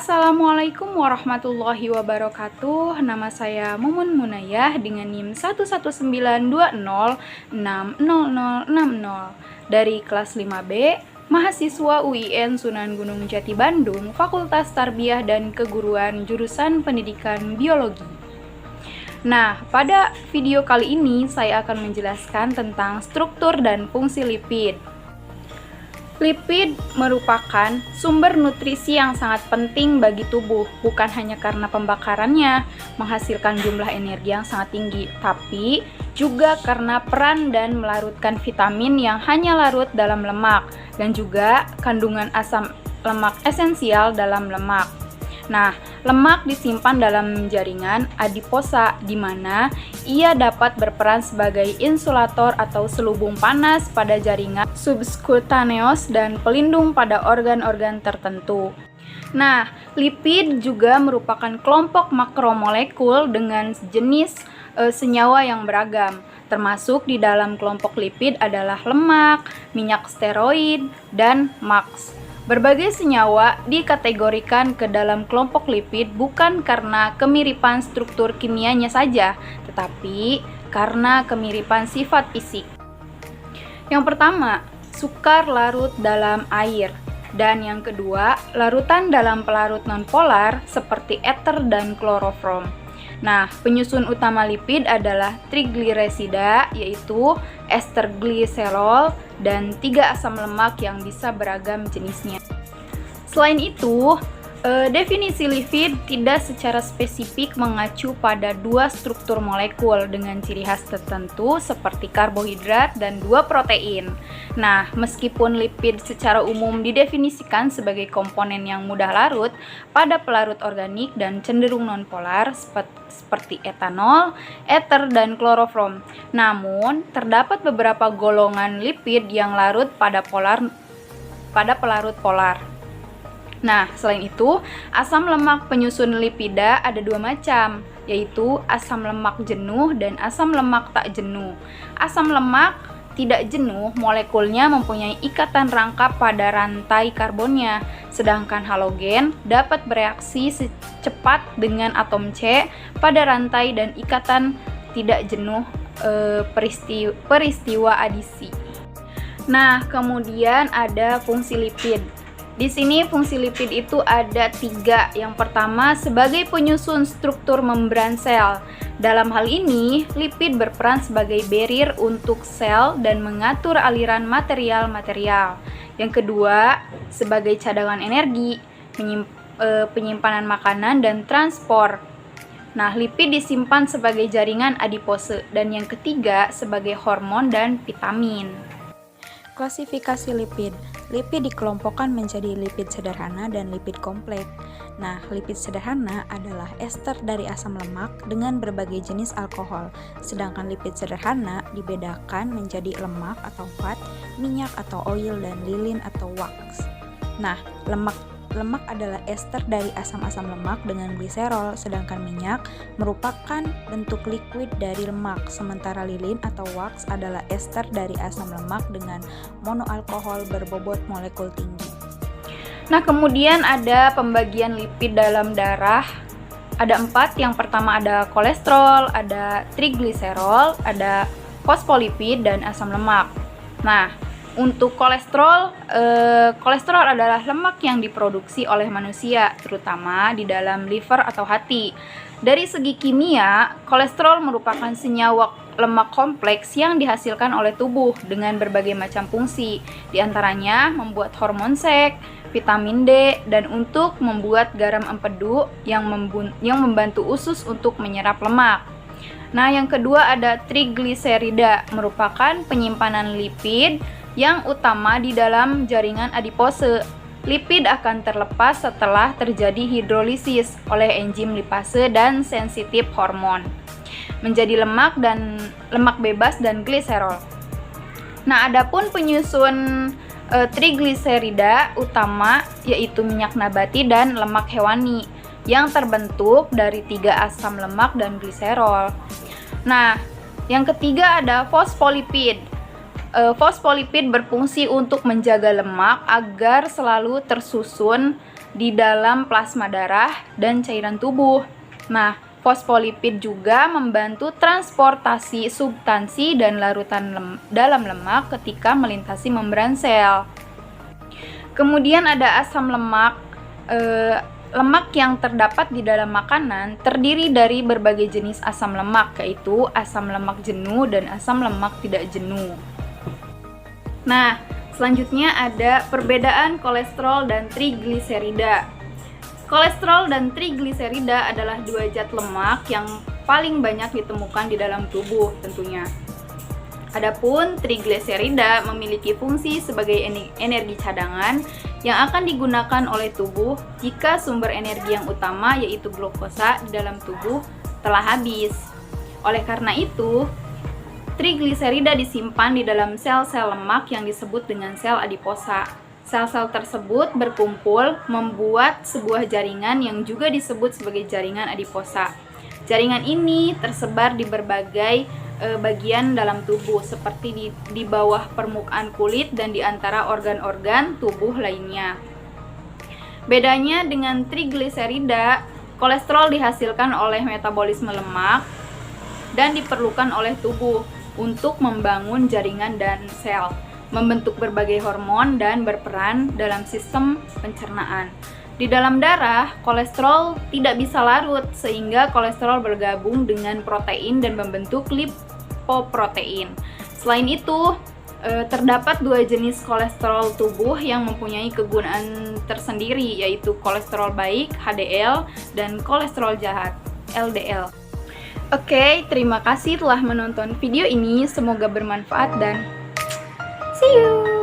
Assalamualaikum warahmatullahi wabarakatuh. Nama saya Mumun Munayah dengan NIM 11920606060 dari kelas 5B, mahasiswa UIN Sunan Gunung Jati Bandung, Fakultas Tarbiyah dan Keguruan jurusan Pendidikan Biologi. Nah, pada video kali ini saya akan menjelaskan tentang struktur dan fungsi lipid. Lipid merupakan sumber nutrisi yang sangat penting bagi tubuh, bukan hanya karena pembakarannya menghasilkan jumlah energi yang sangat tinggi, tapi juga karena peran dan melarutkan vitamin yang hanya larut dalam lemak, dan juga kandungan asam lemak esensial dalam lemak. Nah, lemak disimpan dalam jaringan adiposa, di mana ia dapat berperan sebagai insulator atau selubung panas pada jaringan subcutaneous dan pelindung pada organ-organ tertentu. Nah, lipid juga merupakan kelompok makromolekul dengan jenis senyawa yang beragam. Termasuk di dalam kelompok lipid adalah lemak, minyak steroid, dan MAX. Berbagai senyawa dikategorikan ke dalam kelompok lipid bukan karena kemiripan struktur kimianya saja, tetapi karena kemiripan sifat fisik. Yang pertama, sukar larut dalam air, dan yang kedua, larutan dalam pelarut nonpolar seperti ether dan kloroform. Nah, penyusun utama lipid adalah trigliserida, yaitu ester gliserol, dan 3 asam lemak yang bisa beragam jenisnya. Selain itu, definisi lipid tidak secara spesifik mengacu pada 2 struktur molekul dengan ciri khas tertentu seperti karbohidrat dan 2 protein. Nah, meskipun lipid secara umum didefinisikan sebagai komponen yang mudah larut pada pelarut organik dan cenderung nonpolar seperti etanol, ether, dan kloroform. Namun, terdapat beberapa golongan lipid yang larut pada pelarut polar. Nah, selain itu, asam lemak penyusun lipida ada 2 macam, yaitu asam lemak jenuh dan asam lemak tak jenuh. Asam lemak tidak jenuh molekulnya mempunyai ikatan rangkap pada rantai karbonnya, sedangkan halogen dapat bereaksi secepat dengan atom C pada rantai dan ikatan tidak jenuh peristiwa adisi. Nah, kemudian ada fungsi lipid. Di sini fungsi lipid itu ada 3. Yang pertama, sebagai penyusun struktur membran sel. Dalam hal ini, lipid berperan sebagai barrier untuk sel dan mengatur aliran material-material. Yang kedua, sebagai cadangan energi, penyimpanan makanan dan transport. Nah, lipid disimpan sebagai jaringan adipose. Dan yang ketiga, sebagai hormon dan vitamin. Klasifikasi lipid. Lipid dikelompokkan menjadi lipid sederhana dan lipid kompleks. Nah, lipid sederhana adalah ester dari asam lemak dengan berbagai jenis alkohol. Sedangkan lipid sederhana dibedakan menjadi lemak atau fat, minyak atau oil, dan lilin atau wax. Nah, lemak adalah ester dari asam-asam lemak dengan gliserol, sedangkan minyak merupakan bentuk liquid dari lemak, sementara lilin atau wax adalah ester dari asam lemak dengan monoalkohol berbobot molekul tinggi. Nah, kemudian ada pembagian lipid dalam darah. Ada 4. Yang pertama ada kolesterol, ada trigliserol, ada fosfolipid, dan asam lemak. Nah, untuk kolesterol adalah lemak yang diproduksi oleh manusia, terutama di dalam liver atau hati. Dari segi kimia, kolesterol merupakan senyawa lemak kompleks yang dihasilkan oleh tubuh dengan berbagai macam fungsi, di antaranya membuat hormon seks, vitamin D, dan untuk membuat garam empedu yang membantu usus untuk menyerap lemak. Nah, yang kedua ada trigliserida, merupakan penyimpanan lipid yang utama di dalam jaringan adipose. Lipid akan terlepas setelah terjadi hidrolisis oleh enzim lipase dan sensitif hormon menjadi lemak bebas dan gliserol. Nah, adapun penyusun trigliserida utama yaitu minyak nabati dan lemak hewani yang terbentuk dari 3 asam lemak dan gliserol. Nah, yang ketiga ada fosfolipid. Fosfolipid berfungsi untuk menjaga lemak agar selalu tersusun di dalam plasma darah dan cairan tubuh. Nah, fosfolipid juga membantu transportasi substansi dan larutan dalam lemak ketika melintasi membran sel. Kemudian ada asam lemak. Lemak yang terdapat di dalam makanan terdiri dari berbagai jenis asam lemak, yaitu asam lemak jenuh dan asam lemak tidak jenuh. Nah, selanjutnya ada perbedaan kolesterol dan trigliserida. Kolesterol dan trigliserida adalah dua zat lemak yang paling banyak ditemukan di dalam tubuh tentunya. Adapun trigliserida memiliki fungsi sebagai energi cadangan yang akan digunakan oleh tubuh jika sumber energi yang utama yaitu glukosa di dalam tubuh telah habis. Oleh karena itu, trigliserida disimpan di dalam sel-sel lemak yang disebut dengan sel adiposa. Sel-sel tersebut berkumpul membuat sebuah jaringan yang juga disebut sebagai jaringan adiposa. Jaringan ini tersebar di berbagai bagian dalam tubuh seperti di bawah permukaan kulit dan di antara organ-organ tubuh lainnya. Bedanya dengan trigliserida, kolesterol dihasilkan oleh metabolisme lemak dan diperlukan oleh tubuh untuk membangun jaringan dan sel, membentuk berbagai hormon dan berperan dalam sistem pencernaan. Di dalam darah, kolesterol tidak bisa larut sehingga kolesterol bergabung dengan protein dan membentuk lipoprotein. Selain itu, terdapat dua jenis kolesterol tubuh yang mempunyai kegunaan tersendiri, yaitu kolesterol baik HDL dan kolesterol jahat LDL. Oke, terima kasih telah menonton video ini. Semoga bermanfaat dan see you!